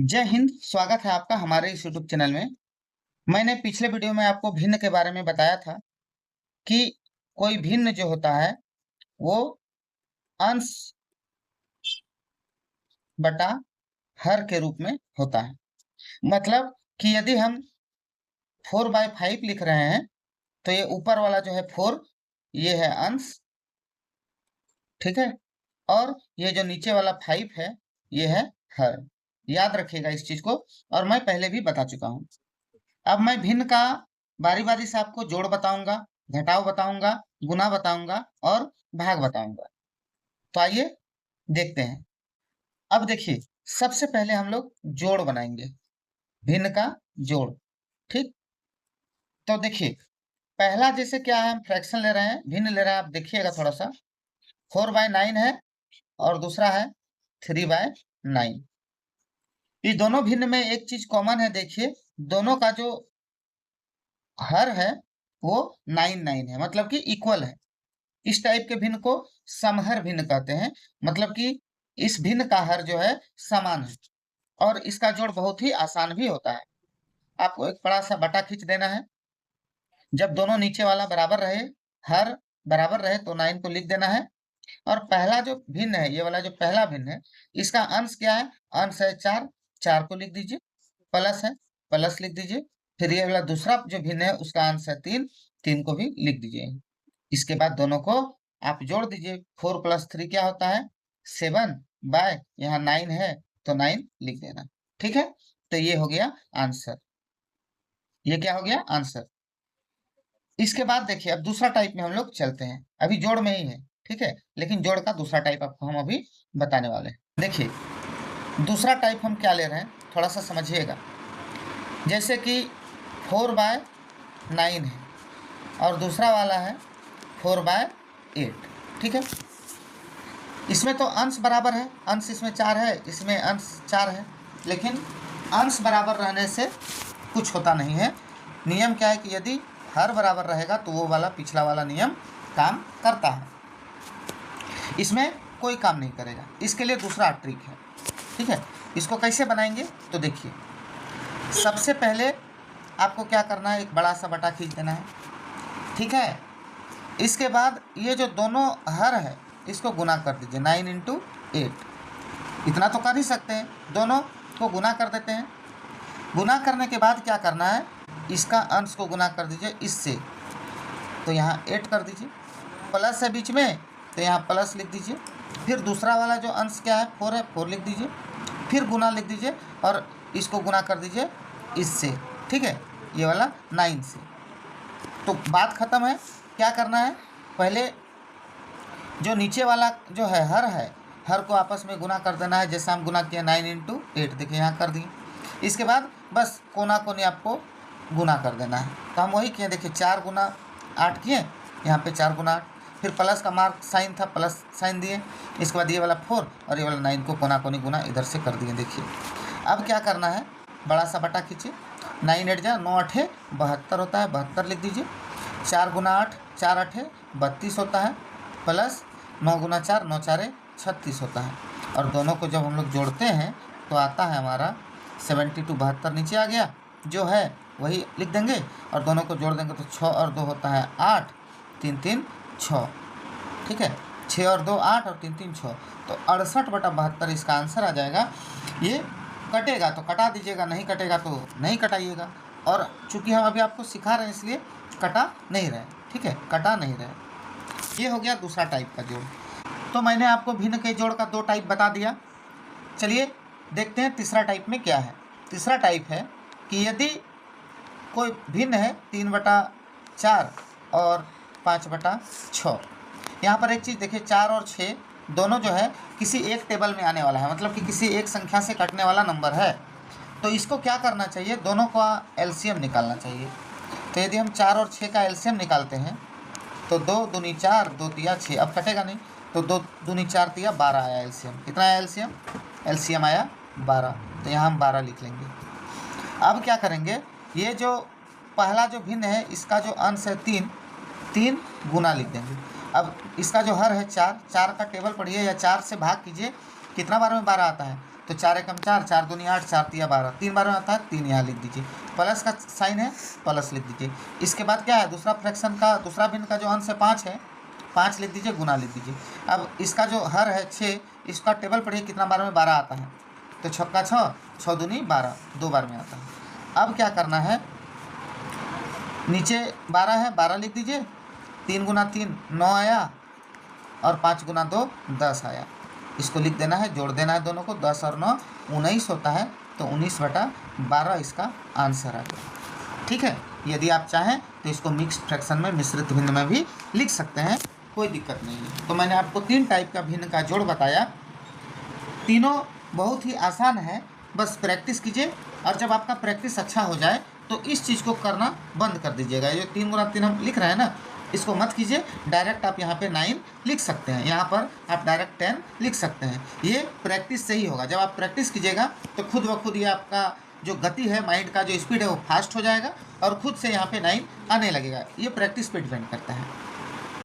जय हिंद। स्वागत है आपका हमारे इस यूट्यूब चैनल में। मैंने पिछले वीडियो में आपको भिन्न के बारे में बताया था कि कोई भिन्न जो होता है वो अंश बटा हर के रूप में होता है। मतलब कि यदि हम 4/5 लिख रहे हैं तो ये ऊपर वाला जो है 4 ये है अंश, ठीक है, और ये जो नीचे वाला 5 है ये है हर। याद रखिएगा इस चीज को, और मैं पहले भी बता चुका हूँ। अब मैं भिन्न का बारी बारी से आपको जोड़ बताऊंगा, घटाव बताऊंगा, गुना बताऊंगा और भाग बताऊंगा। तो आइए देखते हैं। अब देखिए, सबसे पहले हम लोग जोड़ बनाएंगे, भिन्न का जोड़। ठीक, तो देखिए पहला जैसे क्या है, हम फ्रैक्शन ले रहे हैं, भिन्न ले रहे हैं। आप देखिएगा थोड़ा सा, 4/9 है और दूसरा है 3/9। इस दोनों भिन्न में एक चीज कॉमन है, देखिए दोनों का जो हर है वो 9 है, मतलब कि इक्वल है। इस टाइप के भिन्न को समहर भिन्न कहते हैं, मतलब कि इस भिन्न का हर जो है समान है और इसका जोड़ बहुत ही आसान भी होता है। आपको एक बड़ा सा बटा खींच देना है। जब दोनों नीचे वाला बराबर रहे, हर बराबर रहे, तो 9 को लिख देना है। और पहला जो भिन्न है, ये वाला जो पहला भिन्न है, इसका अंश क्या है? अंश है 4, 4 को लिख दीजिए। प्लस है, प्लस लिख दीजिए। फिर ये वाला दूसरा जो भिन्न है उसका अंश है 3, 3 को भी लिख दीजिए। इसके बाद दोनों को आप जोड़ दीजिए। 4 + 3 क्या होता है? 7 बाय यहाँ 9 है तो 9 लिख देना। ठीक है, तो ये हो गया आंसर। ये क्या हो गया? आंसर। इसके बाद देखिए, अब दूसरा टाइप में हम लोग चलते हैं। अभी जोड़ में ही है, ठीक है, लेकिन जोड़ का दूसरा टाइप आपको हम अभी बताने वाले हैं। देखिए दूसरा टाइप हम क्या ले रहे हैं, थोड़ा सा समझिएगा। जैसे कि 4/9 है और दूसरा वाला है 4/8, ठीक है। इसमें तो अंश बराबर है, अंश इसमें 4 है, इसमें अंश 4 है, लेकिन अंश बराबर रहने से कुछ होता नहीं है। नियम क्या है कि यदि हर बराबर रहेगा तो वो वाला पिछला वाला नियम काम करता है, इसमें कोई काम नहीं करेगा। इसके लिए दूसरा ट्रिक है, ठीक है। इसको कैसे बनाएंगे तो देखिए, सबसे पहले आपको क्या करना है, एक बड़ा सा बटा खींच देना है, ठीक है। इसके बाद ये जो दोनों हर है इसको गुना कर दीजिए, 9 × 8। इतना तो कर ही सकते हैं, दोनों को गुना कर देते हैं। गुना करने के बाद क्या करना है, इसका अंश को गुना कर दीजिए इससे, तो यहाँ 8 कर दीजिए। प्लस है बीच में तो यहाँ प्लस लिख दीजिए। फिर दूसरा वाला जो अंश क्या है, 4 है, 4 लिख दीजिए। फिर गुना लिख दीजिए और इसको गुना कर दीजिए इससे, ठीक है, ये वाला 9 से। तो बात खत्म है। क्या करना है, पहले जो नीचे वाला जो है हर को आपस में गुना कर देना है, जैसे हम गुना किया 9 × 8, देखिए यहाँ कर दिए। इसके बाद बस कोना कोनी आपको गुना कर देना है। तो हम वही किए, देखिए 4 × 8 किए, यहाँ पे 4 × 8, फिर प्लस का मार्क साइन था, प्लस साइन दिए। इसके बाद ये वाला 4 और ये वाला 9 को कोना कोनी गुना इधर से कर दिए। देखिए अब क्या करना है, बड़ा सा बटा खींचिए। 9 8 जा 9 8 72 होता है, 72 लिख दीजिए। 4 × 8 4 8 32 होता है, प्लस 9 × 4 9 4 36 होता है। और दोनों को जब हम लोग जोड़ते हैं तो आता है हमारा 72, 72 नीचे आ गया, जो है वही लिख देंगे। और दोनों को जोड़ देंगे तो 6 और 2 होता है 8, 3 3 6, ठीक है। 6 और 2 8 और 3 3 6, तो 68/72 इसका आंसर आ जाएगा। ये कटेगा तो कटा दीजिएगा, नहीं कटेगा तो नहीं कटाइएगा। और चूंकि हम अभी आपको सिखा रहे हैं इसलिए कटा नहीं रहे, ठीक है, कटा नहीं रहे। ये हो गया दूसरा टाइप का जोड़। तो मैंने आपको भिन्न के जोड़ का 2 टाइप बता दिया। चलिए देखते हैं तीसरा टाइप में क्या है। तीसरा टाइप है कि यदि कोई भिन्न है 3/4 और 5/6। यहाँ पर एक चीज़ देखिए, 4 और 6 दोनों जो है किसी एक टेबल में आने वाला है, मतलब कि किसी एक संख्या से कटने वाला नंबर है। तो इसको क्या करना चाहिए, दोनों का एलसीएम निकालना चाहिए। तो यदि हम 4 और 6 का एलसीएम निकालते हैं तो 2 दूनी 4, 2 तिया 6, अब कटेगा नहीं, तो 2 दूनी 4 तिया 12 आया एलसीएम। कितना आया एलसीएम? एलसीएम आया 12, तो यहाँ हम 12 लिख लेंगे। अब क्या करेंगे, ये जो पहला जो भिन्न है इसका जो अंश है 3, 3 गुना लिख देंगे। अब इसका जो हर है 4, 4 का टेबल पढ़िए या 4 से भाग कीजिए, कितना बार में 12 आता है, तो 4 एकम 4, 4 दूनी 8, 4 तिया 12, 3 बार में आता है 3 यहाँ लिख दीजिए, प्लस का साइन है प्लस लिख दीजिए। इसके बाद क्या है, दूसरा फ्रैक्शन का दूसरा भिन्न का जो अंश है 5 है, 5 लिख दीजिए, गुना लिख दीजिए। अब इसका जो हर है 6, इसका टेबल पढ़िए कितना बार में 12 आता है, तो 6 का 6, 6 दूनी 12, 2 बार में आता है। अब क्या करना है, नीचे 12 है, 12 लिख दीजिए, 3 गुना 3 9 आया और 5 गुना 2 10 आया। इसको लिख देना है, जोड़ देना है दोनों को, 10 और 9 19 होता है, तो 19/12 इसका आंसर आ गया। ठीक है, यदि आप चाहें तो इसको मिक्स्ड फ्रैक्शन में, मिश्रित भिन्न में भी लिख सकते हैं, कोई दिक्कत नहीं है। तो मैंने आपको 3 टाइप का भिन्न का जोड़ बताया, तीनों बहुत ही आसान है, बस प्रैक्टिस कीजिए। और जब आपका प्रैक्टिस अच्छा हो जाए तो इस चीज़ को करना बंद कर दीजिएगा। ये 3 गुना 3 हम लिख रहे हैं ना, इसको मत कीजिए, डायरेक्ट आप यहाँ पे 9 लिख सकते हैं, यहाँ पर आप डायरेक्ट 10 लिख सकते हैं। ये प्रैक्टिस से ही होगा। जब आप प्रैक्टिस कीजिएगा तो खुद ब खुद ये आपका जो गति है, माइंड का जो स्पीड है वो फास्ट हो जाएगा और खुद से यहाँ पे 9 आने लगेगा। ये प्रैक्टिस पे डिपेंड करता है।